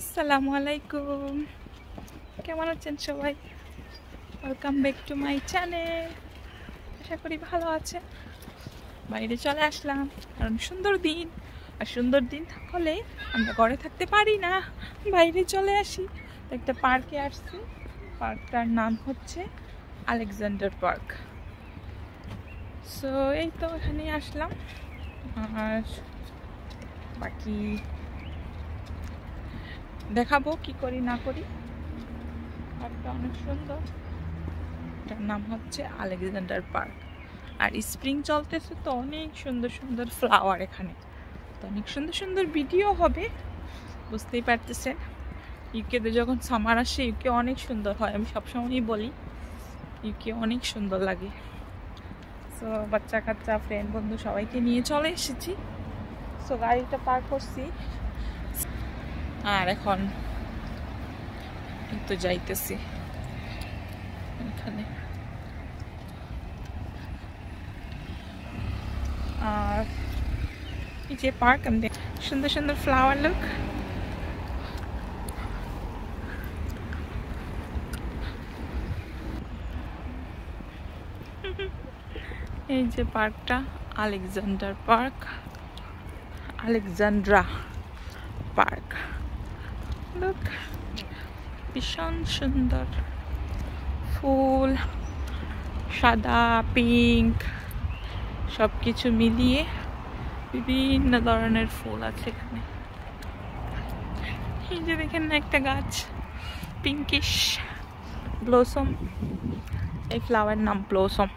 আসসালামু আলাইকুম, কেমন আছেন সবাই? Welcome back to my channel. আশা করি ভালো আছে। বাইরে চলে আসলাম কারণ সুন্দর দিন, আর সুন্দর দিন হলে আমরা ঘরে থাকতে পারি না, বাইরে চলে আসি। তো একটা পার্কে আসছি, পার্কটার নাম হচ্ছে আলেকজান্ডার পার্ক। সো এই তো এখানে আসলাম, আর বাকি দেখাবো কি করি না করি। পার্কটা অনেক সুন্দর, এটার নাম হচ্ছে আলেকজান্ডার পার্ক। আর স্প্রিং চলতেছে তো অনেক সুন্দর সুন্দর ফ্লাওয়ার এখানে, তো অনেক সুন্দর সুন্দর ভিডিও হবে, বুঝতেই পারতেছেন। ইউকেতে যখন সামার আসে ইউকে অনেক সুন্দর হয়, আমি সবসময়ই বলি ইউকে অনেক সুন্দর লাগে। সো বাচ্চা কাচ্চা ফ্রেন্ড বন্ধু সবাইকে নিয়ে চলে এসেছি। সো গাড়িটা পার্ক করছি, আর এখন তো যাইতেছি এখানে। আর এই যে পার্ক, আমি দেখ সুন্দর সুন্দর ফ্লাওয়ার লুক। এই যে পার্কটা Alexander park, Alexandra park. Look, ভীষণ সুন্দর ফুল, সাদা পিঙ্ক সব কিছু মিলিয়ে বিভিন্ন ধরনের ফুল আছে এখানে। এই যে দেখেন না একটা গাছ, পিঙ্কিশ ব্লসম, এই ফ্লাওয়ার নাম ব্লসম।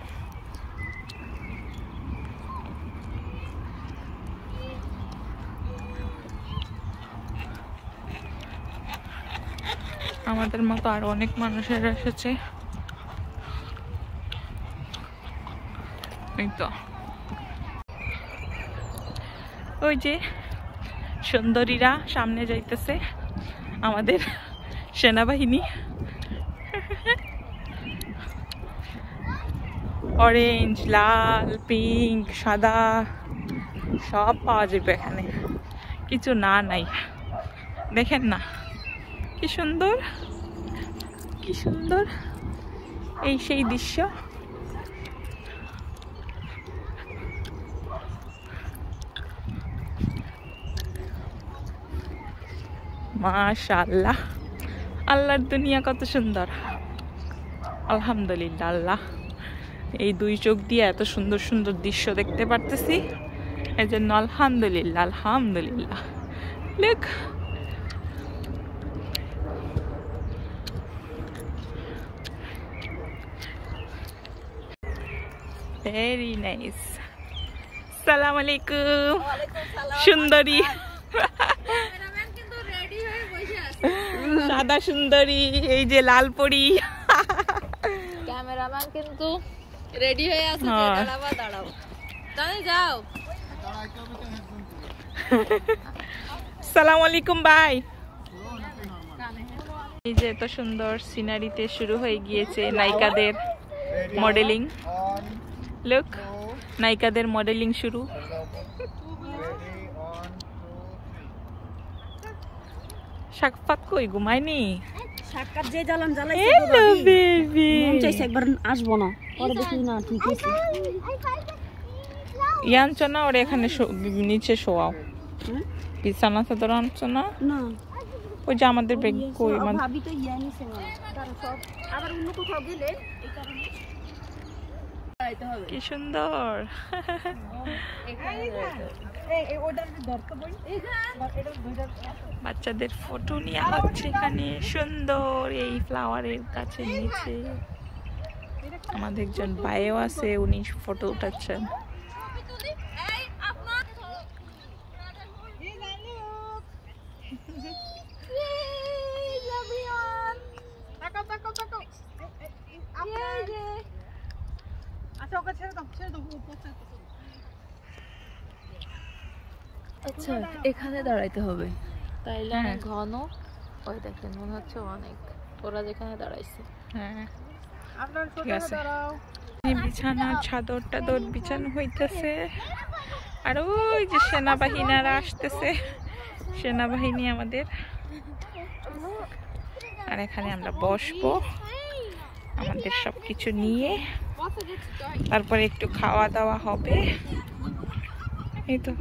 আমাদের মতো আরো অনেক মানুষের এসেছে। তো ওই যে সুন্দরীরা সামনে যাইতেছে, আমাদের সেনাবাহিনী। অরেঞ্জ, লাল, পিঙ্ক, সাদা সব পাওয়া যাবে এখানে, কিছু না নাই। দেখেন না কি সুন্দর, কি সুন্দর এই সেই দৃশ্য। মাশাআল্লাহ, আল্লাহর দুনিয়া কত সুন্দর। আলহামদুলিল্লাহ, আল্লাহ এই দুই চোখ দিয়ে এত সুন্দর সুন্দর দৃশ্য দেখতে পারতেছি, এই জন্য আলহামদুলিল্লাহ আলহামদুলিল্লাহ। Look, very nice. সালাম আলাইকুম সুন্দরী, সাদা সুন্দরী, এই যে লাল পরি। ক্যামেরাম্যান কিন্তু রেডি হয়ে আছে, দাঁড়াবা দাঁড়াও, তাই যাও। সালাম আলাইকুম ভাই। এই যে এত সুন্দর সিনারিতে শুরু হয়ে গিয়েছে নায়িকাদের মডেলিং। লুক, নায়িকাদের মডেলিং শুরু। সাক্ষাৎ কই ঘুমায়নি? সাক্ষাৎ যে জ্বালান জ্বালাইছে হ্যালো বেবি, মন চাইছে একবার আসবো না, পরে দেখি না ঠিক আছে। ইয়ানছো না ওর এখানে নিচে শোয়াও, বিছানা চাদর আনছো না? না ওই যে আমাদের ব্যাগ কই, ভাবি তো ইয়া নিছে না, কারণ সব আবার অন্য কোথাও গেলে এই কারণে যাইতে হবে। কি সুন্দর। বাচ্চাদের ফটো নিয়ে হচ্ছে এখানে সুন্দর এই ফ্লাওয়ারের গাছের নিচে। আমাদের একজন ভাইও আছে, উনি ফটো উঠাচ্ছেন। আচ্ছা, এখানে দাঁড়াইতে হবে তাইলে অনেক ঘন। ওই দেখেন মনে হচ্ছে অনেক, ওরা যেখানে দাঁড়াইছে। হ্যাঁ ঠিক আছে, বিছানার চাদর টাদর বিছানো হইতেছে, আর ওই যে সেনাবাহিনীরা আসতেছে, সেনাবাহিনী আমাদের আর এখানে আমরা বসবো আমাদের সবকিছু নিয়ে, তারপরে একটু খাওয়া দাওয়া হবে। এই তো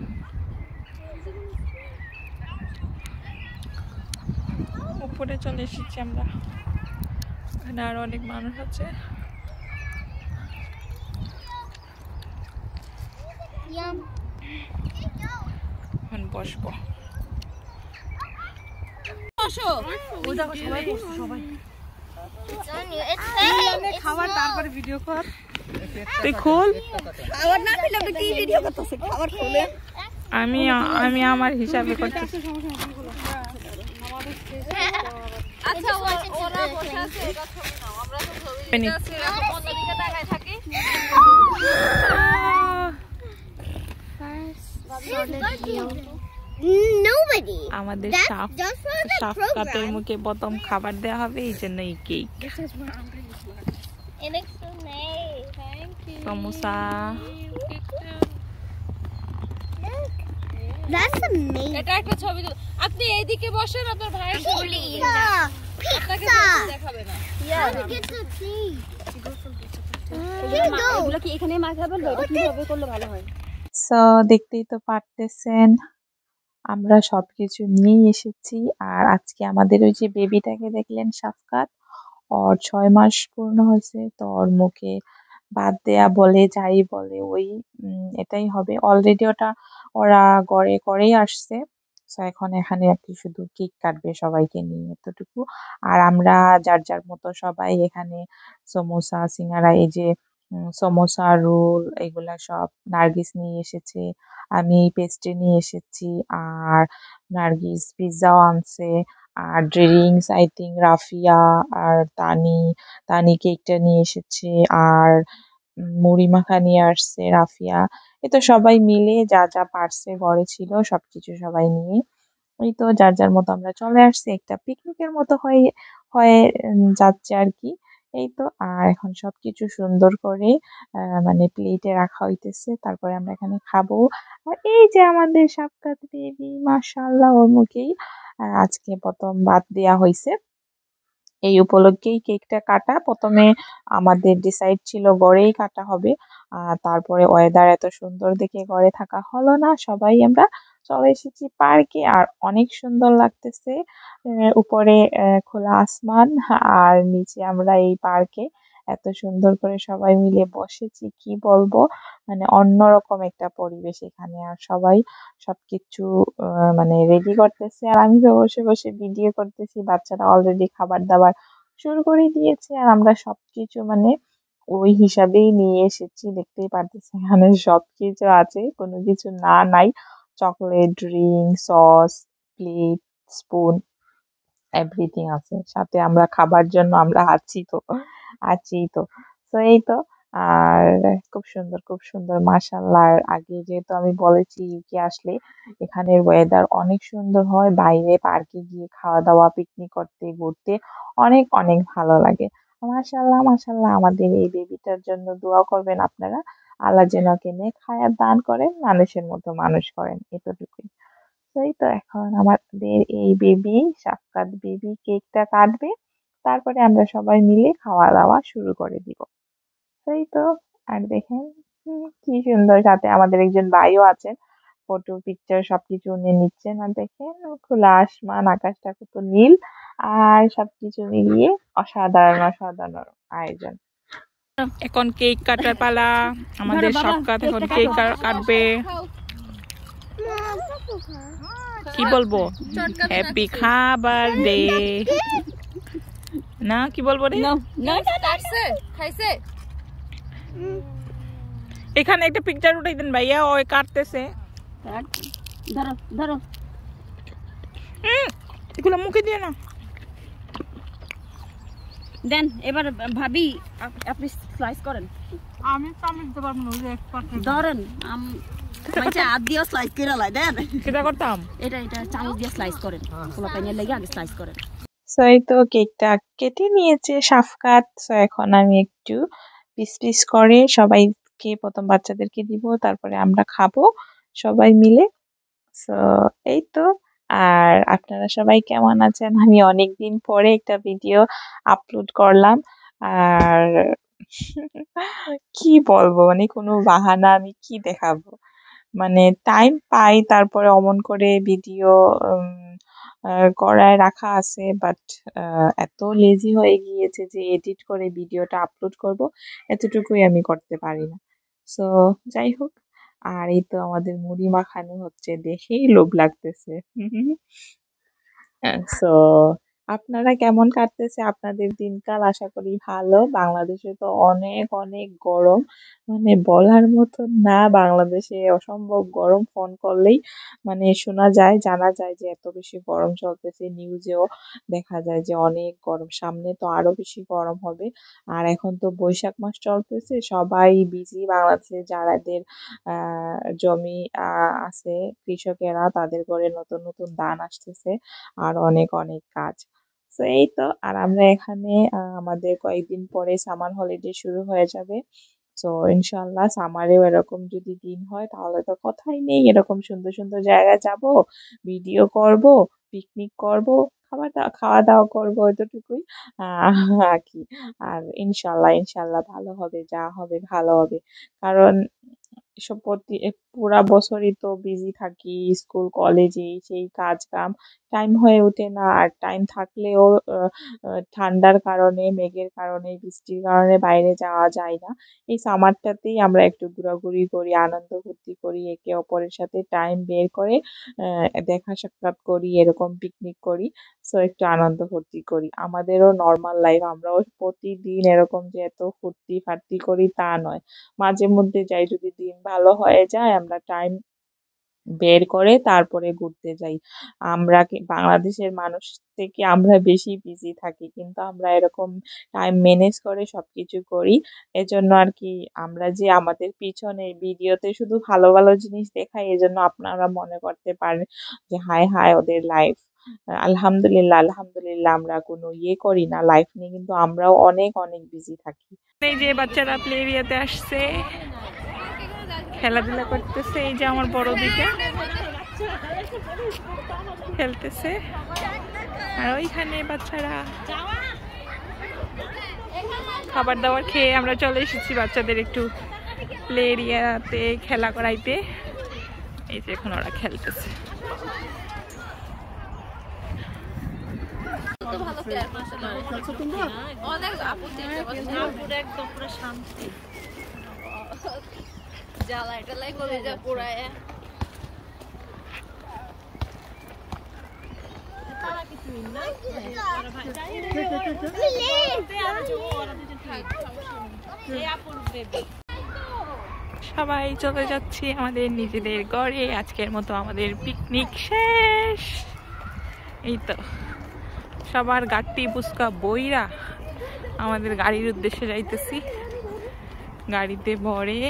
উপরে চলে এসেছি আমরা, এখানে আরো অনেক মানুষ আছে। এখন বসবো। খাবার তারপরে ভিডিও কর। তুই খোল। খাবার না পেলে আপনি কি ভিডিও করতেছে? খাবার খোলে। আমি আমার হিসাবে করতেছি। আচ্ছা ওরা বসে আছে, এটা ছবি নাও। আমরা তো ছবি নিচ্ছি, এরকম অন্যদিকে তাকায় থাকি। আমাদের সাফকাতের মুখে প্রথম খাবার দেওয়া হবে, এই জন্য এই কেক, সমোসা। এটা একটা ছবি তুল। আপনি এইদিকে বসেন, আপনার ভাইয়ের ছবি আপনাকে দেখাবে না। এগুলো কি এখানে মাখাবেন? এটা কিভাবে করলে ভালো হয়? সো দেখতেই তো পারতেছেন আমরা সবকিছু নিয়েই এসেছি। আর আজকে আমাদের ওই যে বেবিটাকে দেখলেন সাফকাত, ওর 6 মাস পূর্ণ হয়েছে, তো ওর মুখে বাদ দেয়া বলে যাই বলে ওই এটাই হবে। অলরেডি ওরা গড়ে করেই আসছে। তো এখন এখানে আর কি শুধু কেক কাটবে সবাইকে নিয়ে, এতটুকু। আর আমরা যার যার মতো সবাই এখানে সমোসা, সিঙ্গারা, এই যে সমোসা, রোল, এগুলা সব নার্গিস নিয়ে এসেছে। আমি এই পেস্ট্রি নিয়ে এসেছি, আর নার্গিস পিৎজাও আনছে। আর ড্রিঙ্কস আই থিঙ্ক রাফিয়া আর তানি কেকটা নিয়ে এসেছে। আর মুড়ি মাখা নিয়ে আসছে রাফিয়া। এই তো সবাই মিলে যা যা পারছে ঘরে ছিল সবকিছু সবাই নিয়ে, ওই তো যার যার মতো আমরা চলে আসছি। একটা পিকনিকের মতো হয়ে হয়ে যাচ্ছে আর কি। এই তো, আর এখন সবকিছু সুন্দর করে মানে প্লেটে রাখা হইতেছে, তারপরে আমরা এখানে খাবো। আর এই যে আমাদের সাফকাত বেবি, মাশাআল্লাহ, ওর মুখেই আজকে প্রথম ভাত দেয়া হয়েছে। এই উপলক্ষেই কেকটা কাটা। প্রথমে আমাদের ডিসাইড ছিল ঘরেই কাটা হবে, তারপরে ওয়েদার এত সুন্দর দেখে ঘরে থাকা হলো না, সবাই আমরা চলে এসেছি পার্কে। আর অনেক সুন্দর লাগতেছে, উপরে খোলা আসমান, আর নিচে আমরা এই পার্কে এত সুন্দর করে সবাই মিলে বসেছি, কি বলবো, মানে অন্যরকম একটা পরিবেশ এখানে। আর সবাই সবকিছু মানে রেডি করতেছে, আর আমি তো বসে বসে ভিডিও করতেছি। বাচ্চারা অলরেডি খাবার দাবার শুরু করে দিয়েছে, আর আমরা সবকিছু মানে ওই হিসাবেই নিয়ে এসেছি। দেখতেই পারতেছি এখানে সবকিছু আছে, কোনো কিছু না নাই। Chocolate, drink, sauce, plate, spoon, everything আছে সাথে। আমরা খাবার জন্য আমরা আছি তো। তো এই তো। আর খুব সুন্দর, খুব সুন্দর, মাশাআল্লাহ। আর আগে যেহেতু আমি বলেছি ইউকে আসলে এখানের ওয়েদার অনেক সুন্দর হয়, বাইরে পার্কে গিয়ে খাওয়া দাওয়া, পিকনিক করতে, ঘুরতে অনেক অনেক ভালো লাগে। মাশাআল্লাহ, মাশাআল্লাহ। আমাদের এই বেবিটার জন্য দোয়া করবেন আপনারা, আল্লাহ যেন ওকে নেক হায়াত দান করেন, মানুষের মতো মানুষ করেন, এতটুকুই। এই তো এখন আমাদের এই বেবি, সাফকাত বেবি কেকটা কাটবে, তারপরে আমরা সবাই মিলে খাওয়া দাওয়া শুরু করে দিব। এই তো। আর দেখেন কি সুন্দর, সাথে আমাদের একজন ভাইও আছেন, ফটো পিকচার সবকিছু উনি নিচ্ছেন। আর দেখেন খোলা আসমান, আকাশটা কত নীল, আর সবকিছু মিলিয়ে অসাধারণ অসাধারণ আয়োজন। এখন কেক কাটার পালা, আমাদের সাফকাত এখন কেক কাটবে। কি বলবো, হ্যাপি খাবার ডে না, কি বলবো রে? খাইছে। এখানে একটা পিকচার উঠাই দেন ভাইয়া, ওই কাটতেছে। ধরো ধরো, এগুলো মুখে দিয়ে না দেন। এবার ভাবি আপনি স্লাইস করেন। আমি দিতে পারবো না, ধরেন হাত দিয়ে স্লাইস করে লাই দেন। সেটা করতাম। এটা চামচ দিয়ে স্লাইস করেন, পোলা পাইনের লেগে আগে স্লাইস করেন। সো এই তো কেকটা কেটে নিয়েছে সাফকাত। সো এখন আমি একটু পিস পিস করে সবাইকে, প্রথম বাচ্চাদেরকে দিব, তারপরে আমরা খাবো সবাই মিলে। সো এই তো আর আপনারা সবাই কেমন আছেন? আমি অনেকদিন পরে একটা ভিডিও আপলোড করলাম। আর কি বলবো, মানে কোনো বাহানা আমি কি দেখাবো, মানে টাইম পাই তারপরে অমন করে ভিডিও করায় রাখা আছে, বাট এত লেজি হয়ে গিয়েছে যে এডিট করে ভিডিওটা আপলোড করব, এতটুকুই আমি করতে পারি না। সো যাই হোক, আর এই তো আমাদের মুড়ি মাখানো হচ্ছে, দেখেই লোভ লাগতেছে। সো আপনারা কেমন কাটতেছে আপনাদের দিনকাল? আশা করি ভালো। বাংলাদেশে তো অনেক অনেক গরম, মানে বলার মতো না। বাংলাদেশে অসম্ভব গরম, ফোন করলেই মানে শোনা যায়, জানা যায় যে এত বেশি গরম চলতেছে। নিউজেও দেখা যায় যে অনেক গরম, সামনে তো আরো বেশি গরম হবে। আর এখন তো বৈশাখ মাস চলতেছে, সবাই বিজি। বাংলাদেশে যারাদের জমি আছে, কৃষকেরা, তাদের ঘরে নতুন নতুন ধান আসতেছে, আর অনেক অনেক কাজ। তো এই তো, আর আমরা এখানে আমাদের কয়েকদিন পরে সামার হলিডে শুরু হয়ে যাবে। তো ইনশাল্লাহ সামারেও এরকম যদি দিন হয় তাহলে তো কথাই নেই, এরকম সুন্দর সুন্দর জায়গায় যাব, ভিডিও করব, পিকনিক করব, খাওয়া দাওয়া করবো, এতটুকুই আর কি। আর ইনশাল্লাহ ইনশাল্লাহ ভালো হবে, যা হবে ভালো হবে। কারণ এসব পুরা বছরই তো বিজি থাকি, স্কুল কলেজে সেই কাজ কাম, টাইম হয়ে ওঠে না। আর টাইম থাকলেও ঠান্ডার কারণে, মেঘের কারণে, বৃষ্টির কারণে বাইরে যাওয়া যায় না। এই সামারটাতেই আমরা একটু ঘোরাঘুরি করি, আনন্দ ফুর্তি করি, একে অপরের সাথে টাইম বের করে দেখা সাক্ষাৎ করি, এরকম পিকনিক করি। সো একটু আনন্দ ফুর্তি করি। আমাদেরও নর্মাল লাইফ, আমরাও প্রতিদিন এরকম যে এত ফুর্তি ফার্তি করি তা নয়। মাঝে মধ্যে যাই, যদি দিন ভালো হয়ে যায় আমরা টাইম বের করে তারপরে ঘুরতে যাই। আমরা বাংলাদেশের মানুষ থেকে আমরা বেশি বিজি থাকি, কিন্তু আমরা এরকম টাইম ম্যানেজ করে সবকিছু করি। এজন্য আর কি আমরা যে আমাদের পিছনে ভিডিওতে শুধু ভালো ভালো জিনিস দেখাই, এজন্য আপনারা মনে করতে পারেন যে হায় হায় ওদের লাইফ। আলহামদুলিল্লাহ আলহামদুলিল্লাহ, আমরা কোনো ইয়ে করি না লাইফ নিয়ে, কিন্তু আমরাও অনেক অনেক বিজি থাকি। এই যে বাচ্চারা প্লে এরিয়াতে আসছে, খেলাধুলা করতেছে। এই যে আমার বড় দিকে খেলতেছে, আর ওইখানে বাচ্চারা খাবার দাবার খেয়ে আমরা চলে এসেছি বাচ্চাদের একটু প্লে এরিয়াতে খেলা করাইতে। এই যে এখন ওরা খেলতেছে। জ্বালাই টালাই করে যা পোড়ায়। সবাই চলে যাচ্ছি আমাদের নিজেদের ঘরে। আজকের মতো আমাদের পিকনিক শেষ। এই তো সবার গাড়ি বুসকা বইরা আমাদের গাড়ির উদ্দেশ্যে যাইতেছি। গাড়িতে ভরে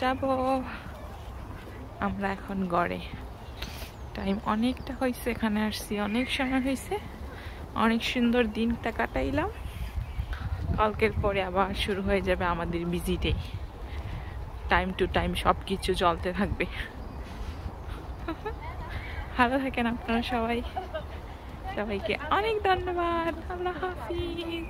যাব আমরা এখন ঘরে। টাইম অনেকটা হয়েছে, এখানে আসছি অনেক সময় হয়েছে, অনেক সুন্দর দিনটা কাটাইলাম। কালকের পরে আবার শুরু হয়ে যাবে আমাদের busy day. Time to time সব কিছু চলতে থাকবে। ভালো থাকেন আপনারা সবাই, সবাইকে অনেক ধন্যবাদ। আল্লাহ হাফিজ।